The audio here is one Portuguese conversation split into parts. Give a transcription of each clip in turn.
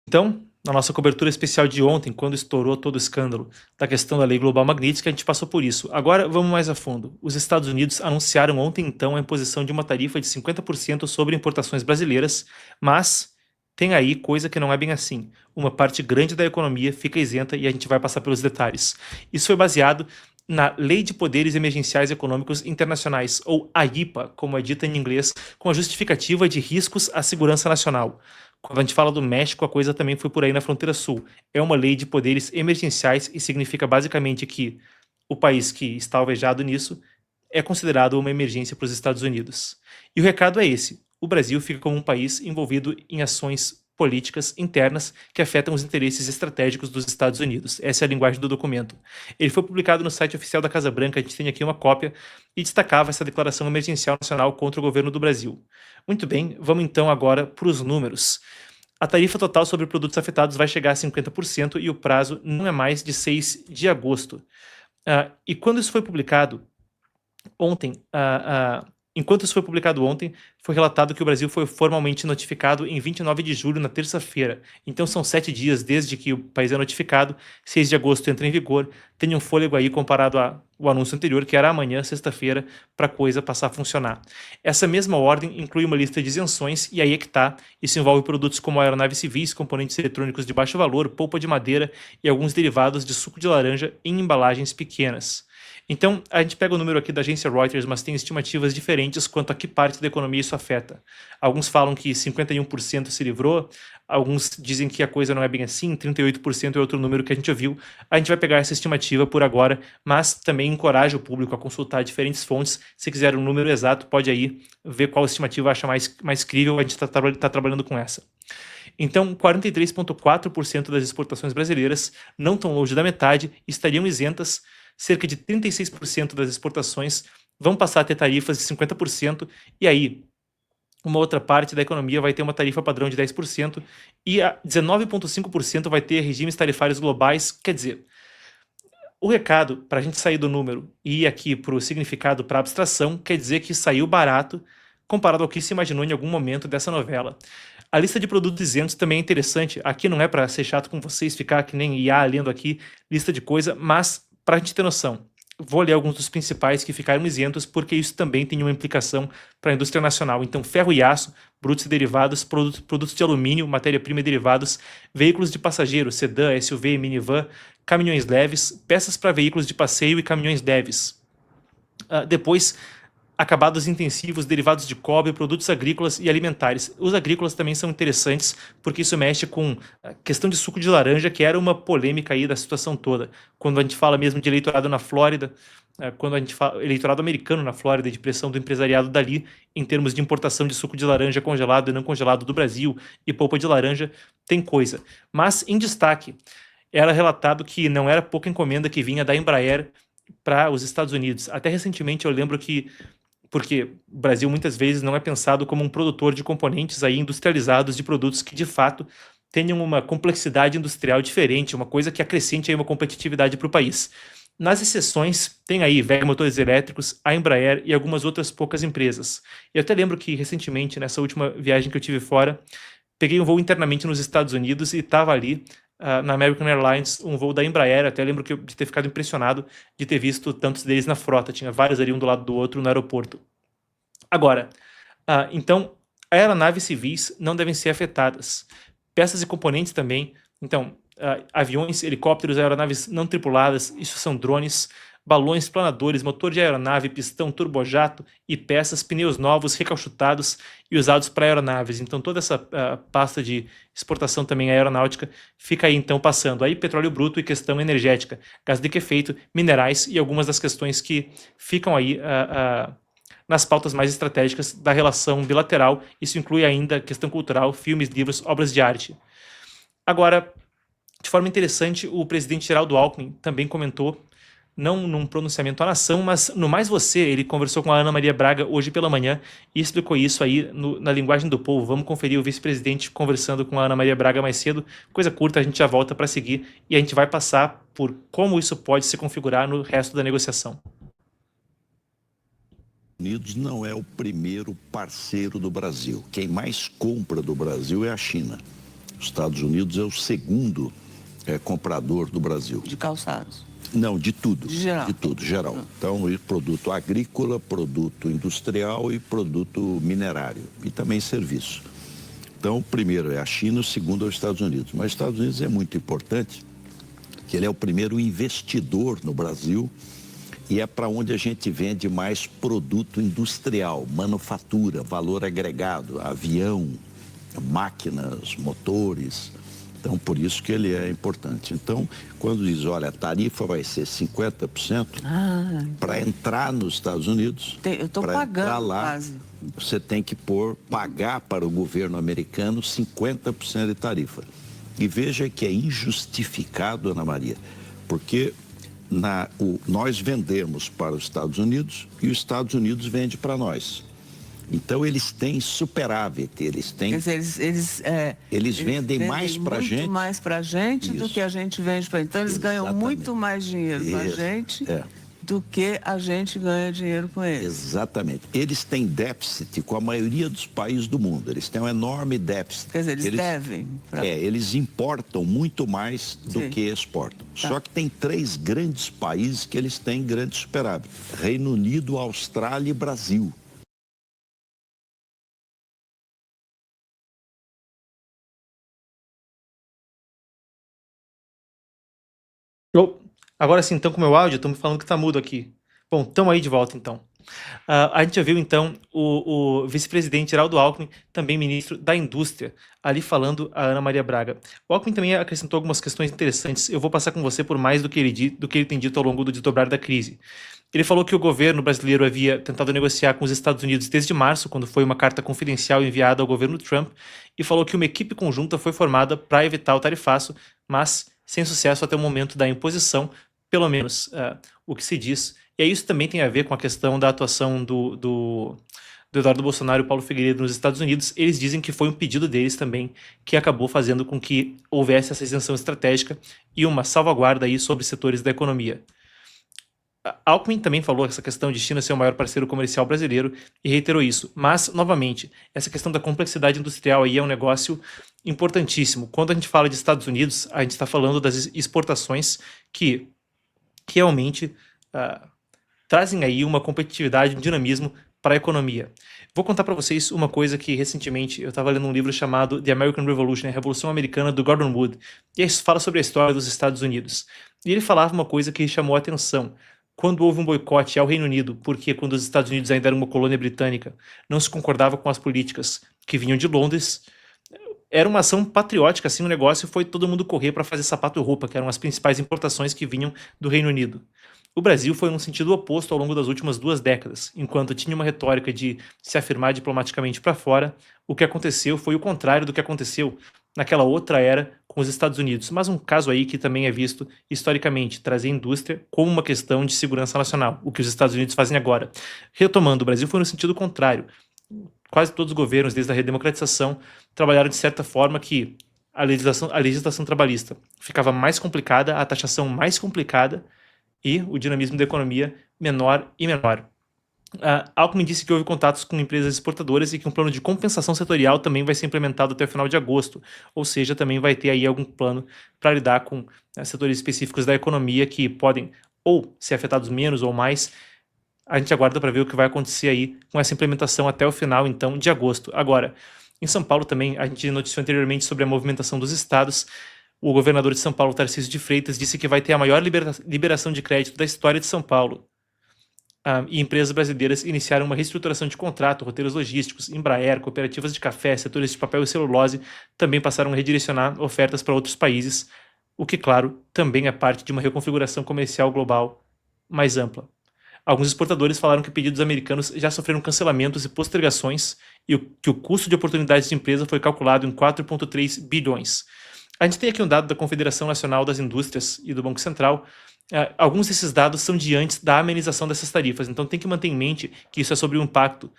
Então, na nossa cobertura especial de ontem, quando estourou todo o escândalo da questão da lei global magnífica, a gente passou por isso. Agora, vamos mais a fundo. Os Estados Unidos anunciaram ontem, então, a imposição de uma tarifa de 50% sobre importações brasileiras, mas tem aí coisa que não é bem assim. Uma parte grande da economia fica isenta e a gente vai passar pelos detalhes. Isso foi baseado na Lei de Poderes Emergenciais Econômicos Internacionais, ou AIPA, como é dita em inglês, com a justificativa de riscos à segurança nacional. Quando a gente fala do México, a coisa também foi por aí na fronteira sul. É uma lei de poderes emergenciais e significa basicamente que o país que está alvejado nisso é considerado uma emergência para os Estados Unidos. E o recado é esse: o Brasil fica como um país envolvido em ações políticas internas que afetam os interesses estratégicos dos Estados Unidos. Essa é a linguagem do documento. Ele foi publicado no site oficial da Casa Branca, a gente tem aqui uma cópia, e destacava essa declaração emergencial nacional contra o governo do Brasil. Muito bem, vamos então agora para os números. A tarifa total sobre produtos afetados vai chegar a 50% e o prazo não é mais de 6 de agosto. E quando isso foi publicado, ontem, enquanto isso foi publicado ontem, foi relatado que o Brasil foi formalmente notificado em 29 de julho, na terça-feira. Então são 7 dias desde que o país é notificado, 6 de agosto entra em vigor, tem um fôlego aí comparado ao anúncio anterior, que era amanhã, sexta-feira, para a coisa passar a funcionar. Essa mesma ordem inclui uma lista de isenções, e aí é que tá, isso envolve produtos como aeronaves civis, componentes eletrônicos de baixo valor, polpa de madeira e alguns derivados de suco de laranja em embalagens pequenas. Então, a gente pega o número aqui da agência Reuters, mas tem estimativas diferentes quanto a que parte da economia isso afeta. Alguns falam que 51% se livrou, alguns dizem que a coisa não é bem assim, 38% é outro número que a gente ouviu. A gente vai pegar essa estimativa por agora, mas também encoraja o público a consultar diferentes fontes. Se quiser um número exato, pode aí ver qual estimativa acha mais crível, a gente está trabalhando com essa. Então, 43,4% das exportações brasileiras, não tão longe da metade, estariam isentas. Cerca de 36% das exportações vão passar a ter tarifas de 50%, e aí uma outra parte da economia vai ter uma tarifa padrão de 10%, e 19,5% vai ter regimes tarifários globais. Quer dizer, o recado, para a gente sair do número e ir aqui para o significado, para a abstração, quer dizer que saiu barato comparado ao que se imaginou em algum momento dessa novela. A lista de produtos isentos também é interessante. Aqui não é para ser chato com vocês, ficar que nem IA lendo aqui lista de coisa, mas para a gente ter noção, vou ler alguns dos principais que ficaram isentos, porque isso também tem uma implicação para a indústria nacional. Então, ferro e aço, brutos e derivados, produtos de alumínio, matéria-prima e derivados, veículos de passageiro, sedã, SUV e minivan, caminhões leves, peças para veículos de passeio e caminhões leves. Depois, acabados intensivos, derivados de cobre, produtos agrícolas e alimentares. Os agrícolas também são interessantes, porque isso mexe com a questão de suco de laranja, que era uma polêmica aí da situação toda. Quando a gente fala mesmo de eleitorado na Flórida, quando a gente fala eleitorado americano na Flórida, de pressão do empresariado dali, em termos de importação de suco de laranja congelado e não congelado do Brasil e polpa de laranja, tem coisa. Mas, em destaque, era relatado que não era pouca encomenda que vinha da Embraer para os Estados Unidos. Até recentemente eu lembro que, porque o Brasil muitas vezes não é pensado como um produtor de componentes aí industrializados de produtos que de fato tenham uma complexidade industrial diferente, uma coisa que acrescente aí uma competitividade para o país. Nas exceções, tem aí VEG Motores Elétricos, a Embraer e algumas outras poucas empresas. E eu até lembro que recentemente, nessa última viagem que eu tive fora, peguei um voo internamente nos Estados Unidos e estava ali na American Airlines, um voo da Embraer. Até lembro de ter ficado impressionado de ter visto tantos deles na frota. Tinha vários ali um do lado do outro no aeroporto. Agora, então, aeronaves civis não devem ser afetadas. Peças e componentes também. Então, aviões, helicópteros, aeronaves não tripuladas, isso são drones, balões, planadores, motor de aeronave, pistão, turbojato e peças, pneus novos, recalchutados e usados para aeronaves. Então, toda essa pasta de exportação também aeronáutica fica aí, então, passando. Aí, petróleo bruto e questão energética, gás de liquefeito, minerais e algumas das questões que ficam aí nas pautas mais estratégicas da relação bilateral. Isso inclui ainda questão cultural, filmes, livros, obras de arte. Agora, de forma interessante, o presidente Geraldo Alckmin também comentou, não num pronunciamento à nação, mas no Mais Você, ele conversou com a Ana Maria Braga hoje pela manhã e explicou isso aí na linguagem do povo. Vamos conferir o vice-presidente conversando com a Ana Maria Braga mais cedo. Coisa curta, a gente já volta para seguir e a gente vai passar por como isso pode se configurar no resto da negociação. Unidos não é o primeiro parceiro do Brasil. Quem mais compra do Brasil é a China. Os Estados Unidos é o segundo comprador do Brasil. De calçados? Não, de tudo. De geral? De tudo, geral. Então, produto agrícola, produto industrial e produto minerário. E também serviço. Então, o primeiro é a China, o segundo é os Estados Unidos. Mas os Estados Unidos é muito importante, que ele é o primeiro investidor no Brasil e é para onde a gente vende mais produto industrial, manufatura, valor agregado, avião, máquinas, motores. Então, por isso que ele é importante. Então, quando diz, olha, a tarifa vai ser 50% para entrar nos Estados Unidos, eu estou pagando lá, quase. Você tem que pagar para o governo americano 50% de tarifa. E veja que é injustificado, Ana Maria, porque nós vendemos para os Estados Unidos e os Estados Unidos vende para nós. Então, eles têm superávit, eles têm... Quer dizer, eles vendem mais para a gente. Muito mais para a gente do que a gente vende para eles. Então, eles ganham muito mais dinheiro com a gente do que a gente ganha dinheiro com eles. Exatamente. Eles têm déficit com a maioria dos países do mundo. Eles têm um enorme déficit. Quer dizer, eles devem. Eles importam muito mais do que exportam. Tá. Só que tem 3 grandes países que eles têm grande superávit. Reino Unido, Austrália e Brasil. Agora sim, então com o meu áudio, estão me falando que está mudo aqui. Bom, estamos aí de volta então. A gente já viu então o vice-presidente Geraldo Alckmin, também ministro da Indústria, ali falando a Ana Maria Braga. O Alckmin também acrescentou algumas questões interessantes. Eu vou passar com você por mais do que ele tem dito ao longo do desdobrar da crise. Ele falou que o governo brasileiro havia tentado negociar com os Estados Unidos desde março, quando foi uma carta confidencial enviada ao governo Trump, e falou que uma equipe conjunta foi formada para evitar o tarifaço, mas sem sucesso até o momento da imposição, pelo menos o que se diz. E aí isso também tem a ver com a questão da atuação do Eduardo Bolsonaro e o Paulo Figueiredo nos Estados Unidos. Eles dizem que foi um pedido deles também que acabou fazendo com que houvesse essa isenção estratégica e uma salvaguarda aí sobre setores da economia. Alckmin também falou essa questão de China ser o maior parceiro comercial brasileiro e reiterou isso. Mas, novamente, essa questão da complexidade industrial aí é um negócio importantíssimo. Quando a gente fala de Estados Unidos, a gente está falando das exportações que realmente trazem aí uma competitividade, um dinamismo para a economia. Vou contar para vocês uma coisa que recentemente eu estava lendo um livro chamado The American Revolution, a Revolução Americana, do Gordon Wood, e ele fala sobre a história dos Estados Unidos. E ele falava uma coisa que chamou a atenção. Quando houve um boicote ao Reino Unido, porque quando os Estados Unidos ainda eram uma colônia britânica, não se concordava com as políticas que vinham de Londres, era uma ação patriótica, assim, o negócio foi todo mundo correr para fazer sapato e roupa, que eram as principais importações que vinham do Reino Unido. O Brasil foi num sentido oposto ao longo das últimas 2 décadas. Enquanto tinha uma retórica de se afirmar diplomaticamente para fora, o que aconteceu foi o contrário do que aconteceu naquela outra era com os Estados Unidos. Mas um caso aí que também é visto historicamente, trazer indústria como uma questão de segurança nacional, o que os Estados Unidos fazem agora. Retomando, o Brasil foi no sentido contrário. Quase todos os governos, desde a redemocratização, trabalharam de certa forma que a legislação trabalhista ficava mais complicada, a taxação mais complicada e o dinamismo da economia menor e menor. Alckmin disse que houve contatos com empresas exportadoras e que um plano de compensação setorial também vai ser implementado até o final de agosto, ou seja, também vai ter aí algum plano para lidar com setores específicos da economia que podem ou ser afetados menos ou mais. A gente aguarda para ver o que vai acontecer aí com essa implementação até o final, então, de agosto. Agora, em São Paulo também, a gente noticiou anteriormente sobre a movimentação dos estados. O governador de São Paulo, Tarcísio de Freitas, disse que vai ter a maior liberação de crédito da história de São Paulo. E empresas brasileiras iniciaram uma reestruturação de contrato, roteiros logísticos, Embraer, cooperativas de café, setores de papel e celulose também passaram a redirecionar ofertas para outros países, o que, claro, também é parte de uma reconfiguração comercial global mais ampla. Alguns exportadores falaram que pedidos americanos já sofreram cancelamentos e postergações e que o custo de oportunidades de empresa foi calculado em 4,3 bilhões. A gente tem aqui um dado da Confederação Nacional das Indústrias e do Banco Central. Alguns desses dados são de antes da amenização dessas tarifas, então tem que manter em mente que isso é sobre o impacto,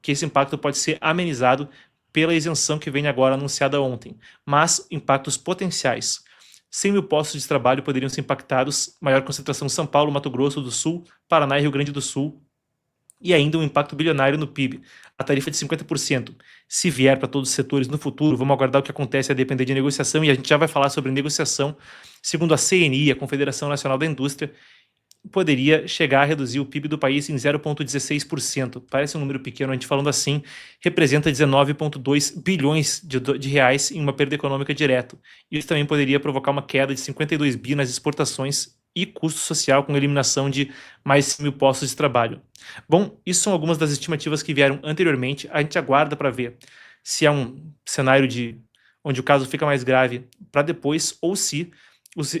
que esse impacto pode ser amenizado pela isenção que vem agora anunciada ontem, mas impactos potenciais. 100 mil postos de trabalho poderiam ser impactados, maior concentração em São Paulo, Mato Grosso do Sul, Paraná e Rio Grande do Sul, e ainda um impacto bilionário no PIB. A tarifa de 50%, se vier para todos os setores no futuro, vamos aguardar o que acontece a depender de negociação, e a gente já vai falar sobre negociação. Segundo a CNI, a Confederação Nacional da Indústria, poderia chegar a reduzir o PIB do país em 0,16%. Parece um número pequeno, a gente falando assim, representa 19,2 bilhões de reais em uma perda econômica direta. Isso também poderia provocar uma queda de 52 bi nas exportações e custo social com a eliminação de mais de 100 mil postos de trabalho. Bom, isso são algumas das estimativas que vieram anteriormente. A gente aguarda para ver se é um cenário onde o caso fica mais grave para depois, ou se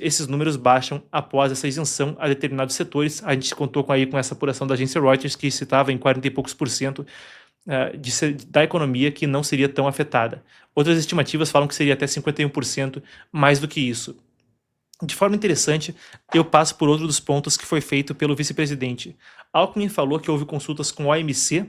esses números baixam após essa isenção a determinados setores. A gente contou com essa apuração da agência Reuters, que citava em 40 e poucos por cento da economia que não seria tão afetada. Outras estimativas falam que seria até 51% mais do que isso. De forma interessante, eu passo por outro dos pontos que foi feito pelo vice-presidente. Alckmin falou que houve consultas com a OMC,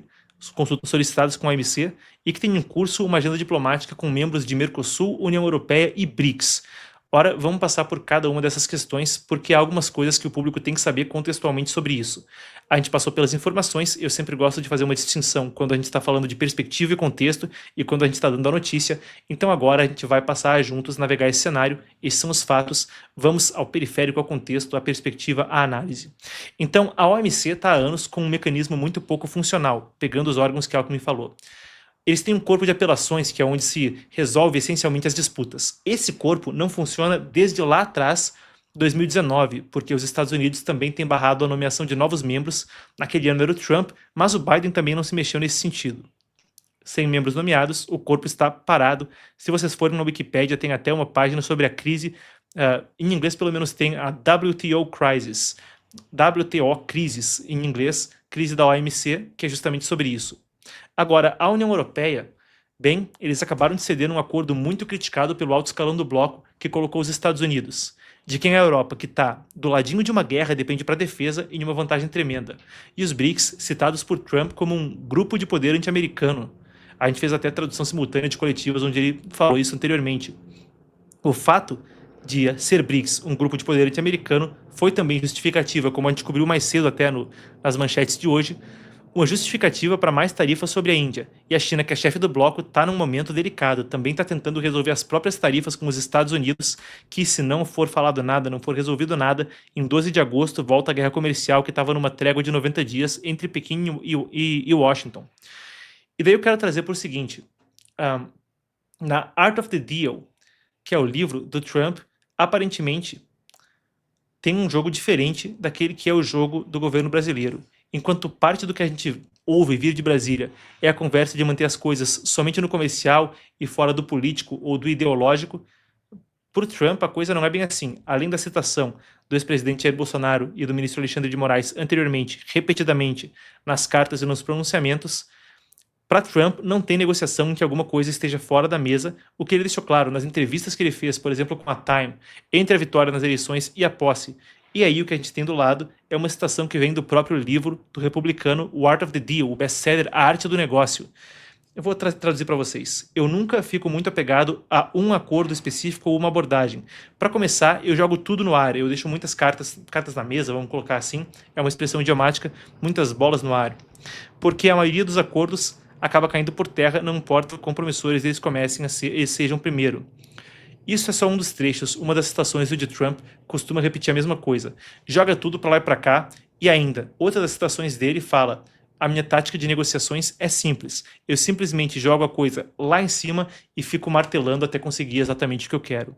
consultas solicitadas com a OMC, e que tem em curso uma agenda diplomática com membros de Mercosul, União Europeia e BRICS. Ora, vamos passar por cada uma dessas questões, porque há algumas coisas que o público tem que saber contextualmente sobre isso. A gente passou pelas informações, eu sempre gosto de fazer uma distinção quando a gente está falando de perspectiva e contexto e quando a gente está dando a notícia. Então agora a gente vai passar juntos, navegar esse cenário, esses são os fatos, vamos ao periférico, ao contexto, à perspectiva, à análise. Então a OMC está há anos com um mecanismo muito pouco funcional, pegando os órgãos que Alckmin falou. Eles têm um corpo de apelações, que é onde se resolve essencialmente as disputas. Esse corpo não funciona desde lá atrás, 2019, porque os Estados Unidos também têm barrado a nomeação de novos membros. Naquele ano era o Trump, mas o Biden também não se mexeu nesse sentido. Sem membros nomeados, o corpo está parado. Se vocês forem na Wikipédia, tem até uma página sobre a crise, em inglês pelo menos tem a WTO Crisis, WTO Crisis, em inglês, crise da OMC, que é justamente sobre isso. Agora, a União Europeia, bem, eles acabaram de ceder num acordo muito criticado pelo alto escalão do bloco, que colocou os Estados Unidos. De quem é a Europa, que está do ladinho de uma guerra, depende para a defesa e de uma vantagem tremenda. E os BRICS, citados por Trump como um grupo de poder anti-americano. A gente fez até tradução simultânea de coletivas, onde ele falou isso anteriormente. O fato de ser BRICS um grupo de poder anti-americano foi também justificativa, como a gente cobriu mais cedo até nas manchetes de hoje, uma justificativa para mais tarifas sobre a Índia. E a China, que é chefe do bloco, está num momento delicado, também está tentando resolver as próprias tarifas com os Estados Unidos, que se não for falado nada, não for resolvido nada, em 12 de agosto volta a guerra comercial que estava numa trégua de 90 dias entre Pequim e Washington. E daí eu quero trazer por seguinte, na Art of the Deal, que é o livro do Trump, aparentemente tem um jogo diferente daquele que é o jogo do governo brasileiro. Enquanto parte do que a gente ouve vir de Brasília é a conversa de manter as coisas somente no comercial e fora do político ou do ideológico, por Trump a coisa não é bem assim. Além da citação do ex-presidente Jair Bolsonaro e do ministro Alexandre de Moraes anteriormente, repetidamente, nas cartas e nos pronunciamentos, para Trump não tem negociação em que alguma coisa esteja fora da mesa, o que ele deixou claro nas entrevistas que ele fez, por exemplo, com a Time, entre a vitória nas eleições e a posse. E aí o que a gente tem do lado é uma citação que vem do próprio livro do republicano O Art of the Deal, o best-seller A Arte do Negócio. Eu vou traduzir para vocês. Eu nunca fico muito apegado a um acordo específico ou uma abordagem. Para começar, eu jogo tudo no ar, eu deixo muitas cartas na mesa, vamos colocar assim, é uma expressão idiomática, muitas bolas no ar. Porque a maioria dos acordos acaba caindo por terra, não importa quão promissores eles comecem a ser, eles sejam primeiro. Isso é só um dos trechos, uma das citações do de Trump costuma repetir a mesma coisa. Joga tudo para lá e para cá, e ainda, outra das citações dele fala: a minha tática de negociações é simples, eu simplesmente jogo a coisa lá em cima e fico martelando até conseguir exatamente o que eu quero.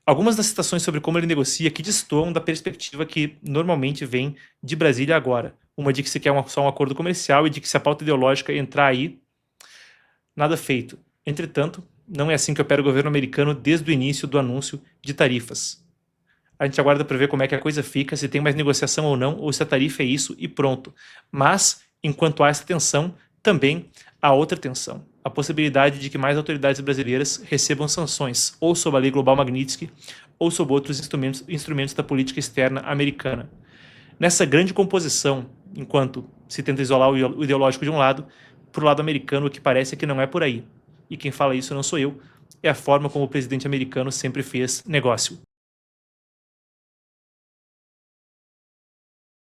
Algumas das citações sobre como ele negocia que destoam da perspectiva que normalmente vem de Brasília agora. Uma de que se quer só um acordo comercial e de que se a pauta ideológica entrar aí, nada feito. Entretanto, não é assim que opera o governo americano desde o início do anúncio de tarifas. A gente aguarda para ver como é que a coisa fica, se tem mais negociação ou não, ou se a tarifa é isso e pronto. Mas, enquanto há essa tensão, também há outra tensão. A possibilidade de que mais autoridades brasileiras recebam sanções, ou sob a Lei Global Magnitsky, ou sob outros instrumentos da política externa americana. Nessa grande composição, enquanto se tenta isolar o ideológico de um lado, por lado americano o que parece é que não é por aí. E quem fala isso não sou eu, é a forma como o presidente americano sempre fez negócio.